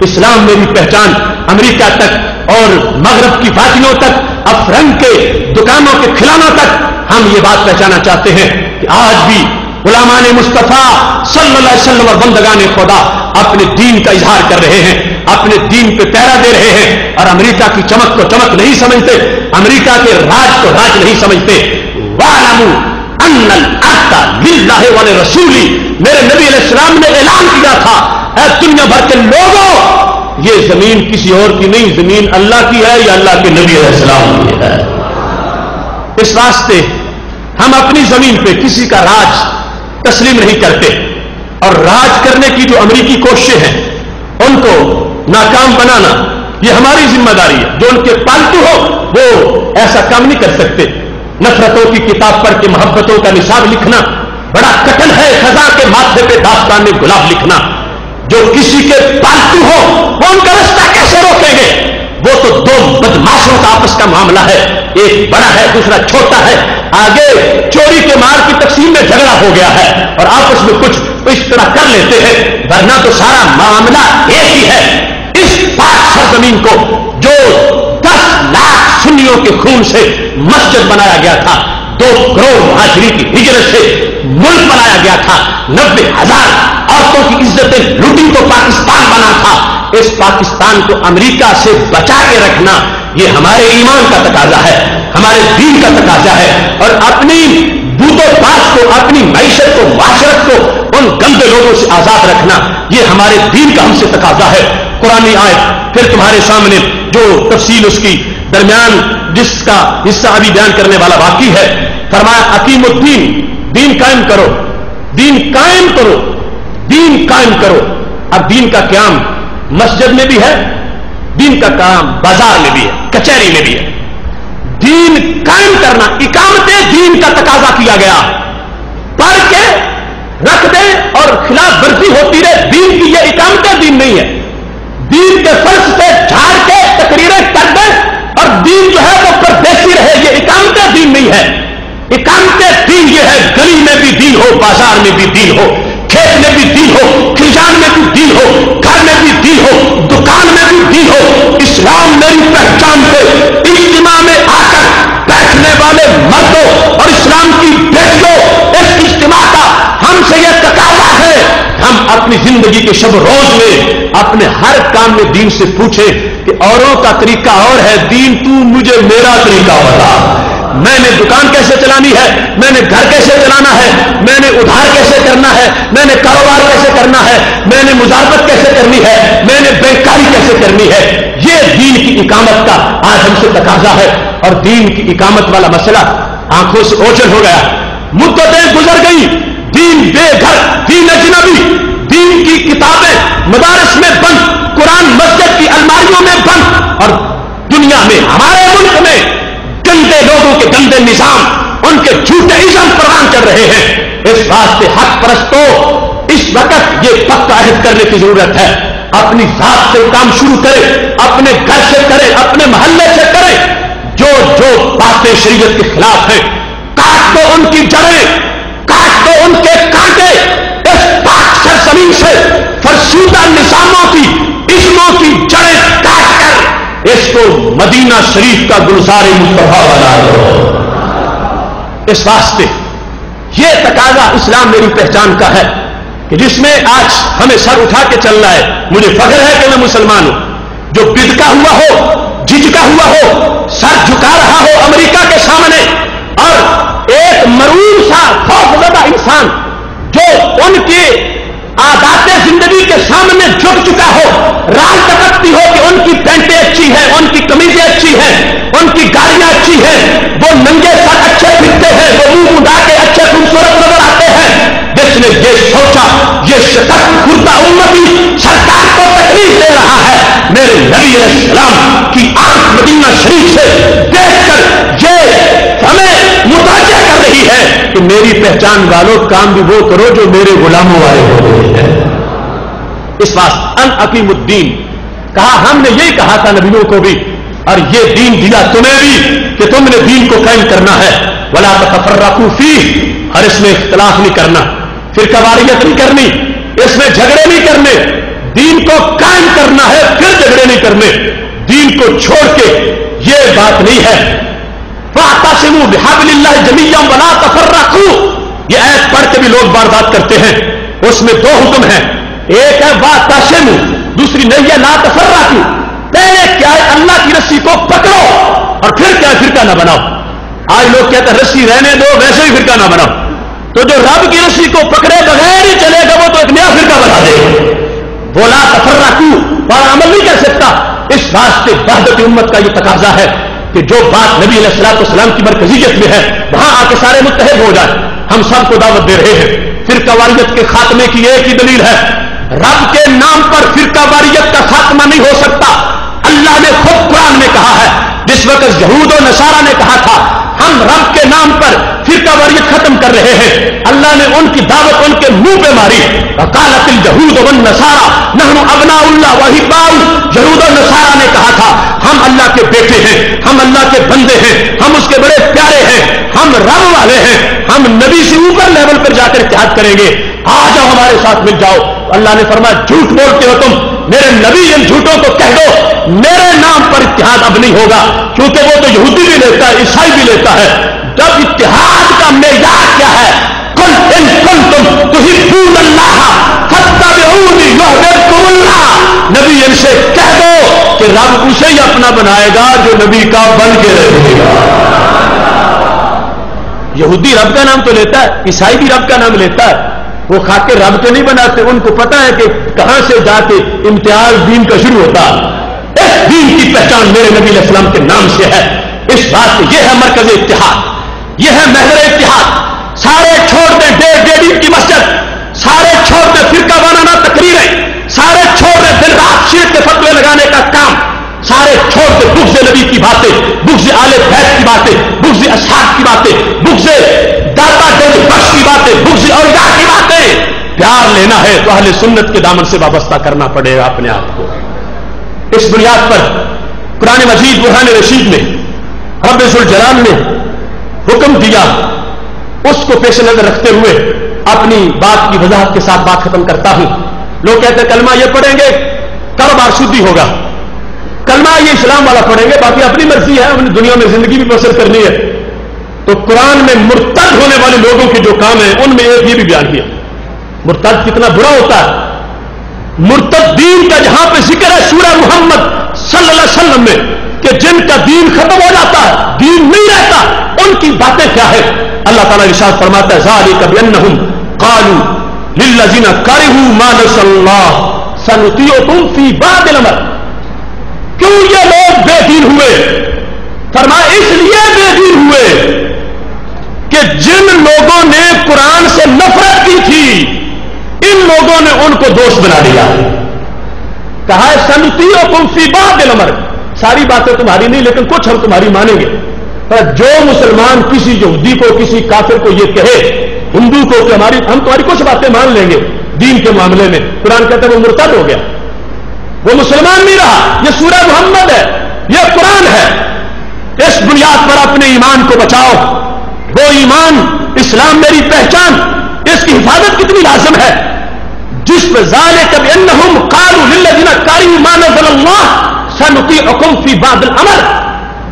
اسلام میری پہچان امریکہ تک اور مغرب کی وادیوں تک، افرنگ کے دکانوں کے کھلانوں تک ہم یہ بات پہچانا چاہتے ہیں کہ آج بھی غلامان مصطفیٰ صلی اللہ علیہ وسلم اور بندگان خدا اپنے دین کا اظہار کر رہے ہیں، اپنے دین پہ پہرا دے رہے ہیں، اور امریکہ کی چمک کو چمک نہیں سمجھتے، امریکہ کے راج کو راج نہیں سمجھتے۔ وَاعْلَمُوا أَنَّ الْأَرْضَ لِلَّهِ وَلِرَسُولِهِ، میرے نبی علیہ السلام نے اعلان کیا تھا، اے دنیا بھر کے لوگوں، یہ زمین کسی اور کی نہیں، زمین اللہ کی ہے یا اللہ کے نبی علیہ السلام کی ہے۔ اس واسطے ہم اپنی زمین پہ کسی کا راج تسلیم نہیں کرتے، اور راج کرنے کی جو امریکی کوششیں ہیں ان کو ناکام بنانا یہ ہماری ذمہ داری ہے۔ جو ان کے پالتو ہو وہ ایسا کام نہیں کر سکتے۔ نفرتوں کی کتاب پڑھ کے محبتوں کا نصاب لکھنا بڑا کٹن ہے، خزاں کے ماتھے پہ داستان میں گلاب لکھنا۔ جو کسی کے پالتو ہو وہ ان کا رستہ کیسے روکیں گے؟ وہ تو دو بدماشوں کا آپس کا معاملہ ہے، ایک بڑا ہے دوسرا چھوٹا ہے، آگے چوری کے مال کی تقسیم میں جھگڑا ہو گیا ہے اور آپس میں کچھ اس طرح کر لیتے ہیں، ورنہ تو سارا معاملہ ایک ہی ہے۔ اس پاک سرزمین کو جو 10 لاکھ سنیوں کے خون سے مسجد بنایا گیا تھا، 2 کروڑ مہاجرین کی ہجرت سے ملک بنایا گیا تھا، 90,000 عورتوں کی عزتیں لوٹی تو پاکستان بنا تھا، اس پاکستان کو امریکہ سے بچا کے رکھنا یہ ہمارے ایمان کا تقاضا ہے، ہمارے دین کا تقاضا ہے، اور اپنی بوت و باس کو، اپنی معیشت کو، معاشرت کو ان گندے لوگوں سے آزاد رکھنا یہ ہمارے دین کا ہم سے تقاضا ہے۔ قرآن آیت پھر تمہارے سامنے جو تفصیل اس کی درمیان جس کا حصہ ابھی بیان کرنے والا باقی ہے، فرمایا اقیم الدین، دین قائم کرو، دین قائم کرو، دین قائم کرو۔ اب دین کا قیام مسجد میں بھی ہے، دین کا کام بازار میں بھی ہے، کچہری میں بھی ہے۔ دین قائم کرنا، اقامت دین کا تقاضا کیا گیا، پڑھ کے رکھ دے اور خلاف ورزی ہوتی رہے، دین کی یہ اقامت دین نہیں ہے۔ دین کے فرض سے جھاڑ کے تقریریں کر دیں اور دین جو ہے وہ پردیسی رہے، یہ اقامت دین نہیں ہے۔ اقامت دین یہ ہے گلی میں بھی دین ہو، بازار میں بھی دین ہو، کھیت میں بھی دین ہو، کھلیان میں بھی دین ہو، گھر میں بھی دین ہو، دکان میں بھی دین ہو۔ اسلام میری پہچان پہ اجتماع میں آ کر بیٹھنے والے مردوں اور اسلام کی بیٹیوں، اس اجتماع کا ہم سے یہ تقاضا ہے، ہم اپنی زندگی کے شب روز میں اپنے ہر کام میں دین سے پوچھیں کہ اوروں کا طریقہ اور ہے، دین تو مجھے میرا طریقہ بتا، میں نے دکان کیسے چلانی ہے، میں نے گھر کیسے چلانا ہے، میں نے ادھار کیسے کرنا ہے، میں نے کاروبار کیسے کرنا ہے، میں نے مزاربت کیسے کرنی ہے، میں نے بینکاری کیسے کرنی ہے، یہ دین کی اقامت کا آج ہم سے تقاضا ہے۔ اور دین کی اقامت والا مسئلہ آنکھوں سے اوجھل ہو گیا، مدتیں گزر گئی، دین بے گھر، دین اجنبی، دین کی کتابیں مدارس میں بند، قرآن مسجد کی الماریوں میں بند، اور دنیا میں ہمارے ملک میں گندے لوگوں کے گندے نظام، ان کے جھوٹے ازم پروان چڑھ رہے ہیں۔ اس واسطے حق پرستوں اس وقت یہ پکا عہد کرنے کی ضرورت ہے، اپنی ذات سے کام شروع کرے، اپنے گھر سے کرے، اپنے محلے سے کرے، جو جو باتیں شریعت کے خلاف ہیں کاٹ دو ان کی جڑیں، کاٹ دو ان کے کانٹے، اس پاک سرزمین سے فرسودہ نظاموں کی اسموں کی جڑیں کاٹ کر اس کو مدینہ شریف کا گلزار مصطفیٰ بنا دو۔ اس واسطے یہ تقاضا اسلام میری پہچان کا ہے کہ جس میں آج ہمیں سر اٹھا کے چلنا ہے۔ مجھے فخر ہے کہ میں مسلمان ہوں۔ جو بدکا ہوا ہو، جھجکا ہوا ہو، سر جھکا رہا ہو امریکہ کے سامنے، اور ایک مرور سا خوفزدہ انسان جو ان کے عادات زندگی کے سامنے جھک چکا ہو، رال ٹپکتی ہو کہ ان کی پینٹیں اچھی ہیں، ان کی قمیضیں اچھی ہیں، ان کی گاڑیاں اچھی ہیں، وہ ننگے سر اچھے پھرتے ہیں، وہ منہ اڑا کے اچھے خوبصورت نظر آتے ہیں۔ جس نے یہ سوچا یہ شکست خوردہ امتی سرکار کو تکلیف دے رہا ہے، میرے نبی علیہ السلام کی آنکھ مدینہ شریف سے دیکھ کر یہ ہمیں متوجہ کر رہی ہے کہ میری پہچان والوں کام بھی وہ کرو جو میرے غلاموں والے ہو رہے ہیں۔ اس واسطے ان اقیم الدین کہا، ہم نے یہی کہا تھا نبیوں کو بھی، اور یہ دین دیا تمہیں بھی کہ تم نے دین کو قائم کرنا ہے۔ ولا تفرقوا فیہ، اور اس میں اختلاف نہیں کرنا، فرقہ واریت نہیں کرنی، اس میں جھگڑے نہیں کرنے، دین کو قائم کرنا ہے، پھر جھگڑے نہیں کرنے، دین کو چھوڑ کے یہ بات نہیں ہے۔ فَاعْتَصِمُوا بِحَبْلِ اللَّهِ جَمِيعًا وَلَا تَفَرَّقُوا، یہ آیت پڑھ کے بھی لوگ بار بات کرتے ہیں، اس میں دو حکم ہیں، ایک ہے وَاعْتَصِمُوا، دوسری نہیں ہے لَا تَفَرَّقُوا۔ پہلے کیا ہے اللہ کی رسی کو پکڑو اور پھر کیا فرقہ نہ بناؤ۔ آج لوگ کہتے ہیں رسی رہنے دو، ویسے ہی فرقہ نہ بناؤ، تو جو رب کی رسی کو پکڑے بغیر ہی چلے گا وہ تو ایک نیا فرقہ بنا دے گا۔ وہ لا تفرقوا اور عمل نہیں کر سکتا۔ اس واسطے وحدت امت کا یہ تقاضا ہے کہ جو بات نبی علیہ الصلوۃ والسلام کی مرکزیت میں ہے وہاں آ کے سارے متحد ہو جائیں۔ ہم سب کو دعوت دے رہے ہیں، فرقہ واریت کے خاتمے کی ایک ہی دلیل ہے، رب کے نام پر فرقہ واریت کا خاتمہ نہیں ہو سکتا۔ اللہ نے خود قرآن میں کہا ہے، جس وقت یہود و نصارہ نے کہا تھا ہم رب کے نام پر فرقہ واریت ختم کر رہے ہیں، اللہ نے ان کی دعوت ان کے منہ پہ ماری۔ وقالت اليهود والنصارى نحن ابناء الله واحباؤه، یہود و نصارہ نے کہا تھا ہم اللہ کے بیٹے ہیں، ہم اللہ کے بندے ہیں، ہم اس کے بڑے پیارے ہیں، ہم رب والے ہیں، ہم نبی سے اوپر لیول پر جا کر اتحاد کریں گے، آ جاؤ ہمارے ساتھ مل جاؤ۔ اللہ نے فرمایا جھوٹ بولتے ہو تم، میرے نبی ان جھوٹوں کو کہہ دو میرے نام پر اتحاد اب نہیں ہوگا، کیونکہ وہ تو یہودی بھی لیتا ہے، عیسائی بھی لیتا ہے۔ جب اتحاد کا معیار کیا ہے، قل ان کنتم تحبون اللہ فاتبعونی یحببکم اللہ، نبی ان سے کہہ دو کہ رب اسے ہی اپنا بنائے گا جو نبی کا بن کے رہے گا۔ یہودی رب کا نام تو لیتا ہے، عیسائی بھی رب کا نام لیتا ہے، وہ خاکے رب کے نہیں بناتے، ان کو پتا ہے کہ کہاں سے جا کے امتیاز دین کا شروع ہوتا۔ اس دین کی پہچان میرے نبی علیہ السلام کے نام سے ہے، اس بات سے یہ ہے مرکز اتحاد، یہ ہے محور اتحاد۔ سارے چھوڑ دیں ڈیڑھ کی مسجد، سارے چھوڑ دیں فرقہ وارانہ تقریریں، سارے چھوڑ دیں دن رات شرک کے فتوے لگانے کا کام، سارے چھوڑ دیں بغض نبی کی باتیں، بغض آل بیت کی باتیں، بغض اصحاب کی باتیں، بغض داتا ڈیوڈ بخش کی باتیں، بغض اولیاء کی باتیں۔ پیار لینا ہے تو اہل سنت کے دامن سے وابستہ کرنا پڑے گا اپنے آپ کو۔ اس بنیاد پر قرآن مجید برہان رشید میں رب ذوالجلال نے حکم دیا، اس کو پیش نظر رکھتے ہوئے اپنی بات کی وضاحت کے ساتھ بات ختم کرتا ہوں۔ لوگ کہتے ہیں کلمہ یہ پڑھیں گے کاروبار شدھی ہوگا، کلمہ یہ اسلام والا پڑھیں گے، باقی اپنی مرضی ہے، اپنی دنیا میں زندگی بھی بسر کرنی ہے۔ تو قرآن میں مرتد ہونے والے لوگوں کے جو کام ہیں ان میں ایک یہ بھی بیان کیا، مرتد کتنا برا ہوتا ہے۔ مرتدین کا جہاں پہ ذکر ہے سورہ محمد صلی اللہ علیہ وسلم میں کہ جن کا دین ختم ہو جاتا ہے، دین نہیں رہتا، ان کی باتیں کیا ہے؟ اللہ تعالیٰ ارشاد فرماتا ہے ذالک بانہم قالوا للذین کرہوا ما نزل اللہ سنطیعکم فی بعض الامر۔ کیوں یہ لوگ بے دین ہوئے؟ فرمایا اس لیے بے دین ہوئے کہ جن لوگوں نے قرآن سے نفرت کی تھی ان لوگوں نے ان کو دوست بنا دیا۔ کہا ہے سنطیعکم فی بعض الامر، ساری باتیں تمہاری نہیں لیکن کچھ ہم تمہاری مانیں گے۔ پر جو مسلمان کسی یہودی کو کسی کافر کو یہ کہے، ہندو کو کہ ہم تمہاری کچھ باتیں مان لیں گے دین کے معاملے میں، قرآن کہتا ہے وہ مرتد ہو گیا، وہ مسلمان نہیں رہا۔ یہ سورہ محمد ہے، یہ قرآن ہے۔ اس بنیاد پر اپنے ایمان کو بچاؤ، وہ ایمان اسلام میری پہچان، اس کی حفاظت کتنی لازم ہے، جس پر ذالک بانہم قالوا للذین کرہوا ما نزل اللہ سنطیعکم فی بعض الامر،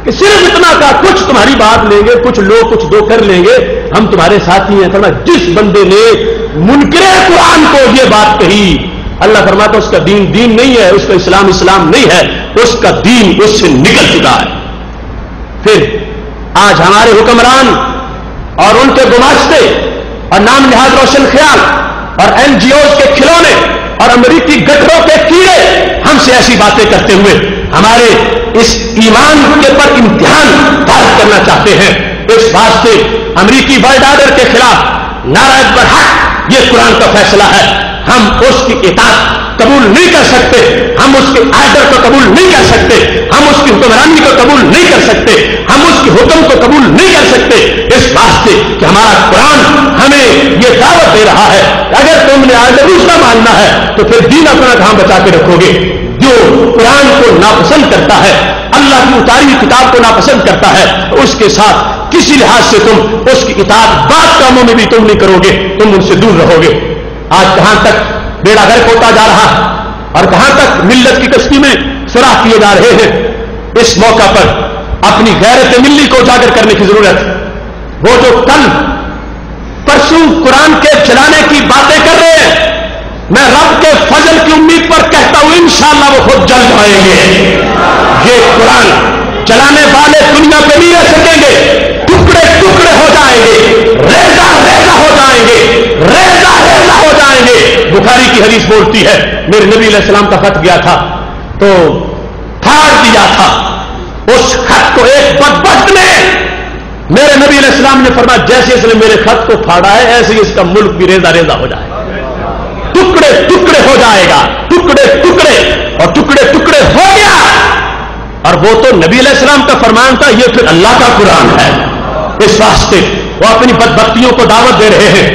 کہ صرف اتنا کا کچھ تمہاری بات لیں گے، کچھ لوگ کچھ دو کر لیں گے، ہم تمہارے ساتھی ہیں۔ فرمایا جس بندے نے منکر قرآن کو یہ بات کہی، اللہ فرماتا اس کا دین دین نہیں ہے، اس کا اسلام اسلام نہیں ہے، اس کا دین اس سے نکل چکا ہے۔ پھر آج ہمارے حکمران اور ان کے گماشتے اور نام نہاد روشن خیال اور این جی اوز کے کھلونے اور امریکی گٹروں کے کیڑے ہم سے ایسی باتیں کرتے ہوئے ہمارے اس ایمان کے پر امتحان بات کرنا چاہتے ہیں۔ اس واسطے امریکی ورلڈ آرڈر کے خلاف نعرہ برحق یہ قرآن کا فیصلہ ہے، ہم اس کی اطاعت قبول نہیں کر سکتے، ہم اس کے آرڈر کو قبول نہیں کر سکتے، ہم اس کی حکمرانی کو قبول نہیں کر سکتے، ہم اس کے حکم کو قبول نہیں کر سکتے، اس واسطے کہ ہمارا قرآن ہمیں یہ دعوت دے رہا ہے اگر تم نے آرڈر دوسرا ماننا ہے تو پھر دین اپنا کہاں بچا کے رکھو گے۔ جو قرآن کو ناپسند کرتا ہے، اللہ کی اتاری ہوئی کتاب کو ناپسند کرتا ہے، اس کے ساتھ کسی لحاظ سے تم اس کی اطاعت بعض کاموں میں بھی تم نہیں کرو گے، تم ان سے دور رہو گے۔ آج کہاں تک بیڑا غرق ہوتا جا رہا، اور کہاں تک ملت کی کشتی میں سوراخ کیے جا رہے ہیں. اس موقع پر اپنی غیرت ملی کو اجاگر کرنے کی ضرورت ہے. وہ جو کل پرسوں قرآن کے چلانے کی باتیں کر رہے ہیں، میں رب کے فضل کی امید پر کہتا ہوں انشاءاللہ وہ خود جل جائیں گے. یہ قرآن چلانے والے دنیا پہ نہیں رہ سکیں گے، ٹکڑے ٹکڑے ہو جائیں گے، ریزہ ریزہ ہو جائیں گے، ریزہ ریزہ ہو جائیں گے. بخاری کی حدیث بولتی ہے میرے نبی علیہ السلام کا خط گیا تھا تو پھاڑ دیا تھا. اس خط کو ایک بدبخت نے، میرے نبی علیہ السلام نے فرمایا جیسے اس نے میرے خط کو پھاڑا ہے ایسے ہی اس کا ملک بھی ریزہ ریزہ ہو جائے گا، ٹکڑے ٹکڑے ہو جائے گا، ٹکڑے ٹکڑے. اور ٹکڑے ٹکڑے ہو گیا. اور وہ تو نبی علیہ السلام کا فرمان تھا، یہ پھر اللہ کا قرآن ہے. اس واسطے وہ اپنی بدبختیوں کو دعوت دے رہے ہیں.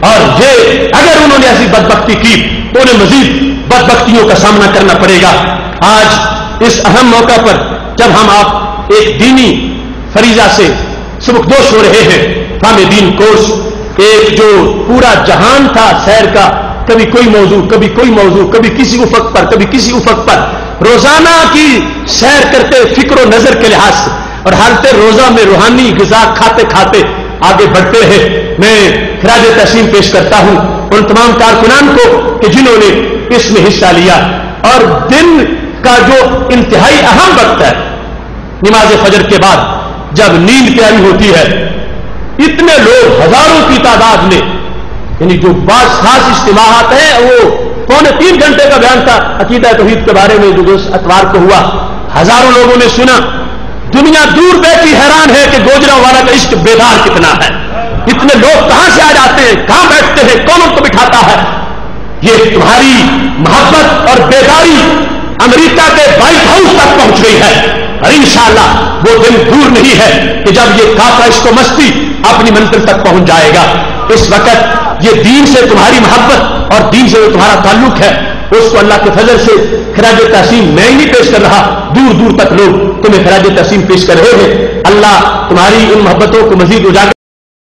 اور یہ اگر انہوں نے ایسی بدبختی کی تو انہیں مزید بدبختیوں کا سامنا کرنا پڑے گا. آج اس اہم موقع پر جب ہم آپ ایک دینی فریضہ سے سبکدوش ہو رہے ہیں، فہم دین کورس، ایک جو پورا جہان تھا سیر کا، کبھی کوئی موضوع، کبھی کوئی موضوع، کبھی کسی افق پر، کبھی کسی افق پر، روزانہ کی سیر کرتے فکر و نظر کے لحاظ سے اور حالت روزہ میں روحانی غذا کھاتے کھاتے آگے بڑھتے ہیں. میں خراج تحسین پیش کرتا ہوں ان تمام کارکنان کو کہ جنہوں نے اس میں حصہ لیا. اور دن کا جو انتہائی اہم وقت ہے نماز فجر کے بعد جب نیند پیاری ہوتی ہے، اتنے لوگ ہزاروں کی تعداد میں، یعنی جو بعض خاص اجتماعات ہیں وہ 2.25 گھنٹے کا بیان تھا عقیدہ توحید کے بارے میں جو اتوار کو ہوا، ہزاروں لوگوں نے سنا. دنیا دور بیٹھی حیران ہے کہ گوجرانوالا کا عشق بیدار کتنا ہے. اتنے لوگ کہاں سے آ جاتے ہیں، کہاں بیٹھتے ہیں، کون ان کو بٹھاتا ہے. یہ تمہاری محبت اور بیداری امریکہ کے وائٹ ہاؤس تک پہنچ گئی ہے. اور انشاءاللہ وہ دن دور نہیں ہے کہ جب یہ کافر عشق و مستی اپنی منزل تک پہنچ جائے گا. اس وقت یہ دین سے تمہاری محبت اور دین سے جو تمہارا تعلق ہے اس کو اللہ کے فضل سے خراج تحسین میں ہی نہیں پیش کر رہا، دور دور تک لوگ تمہیں خراج تحسین پیش کر رہے ہیں. اللہ تمہاری ان محبتوں کو مزید اجاگر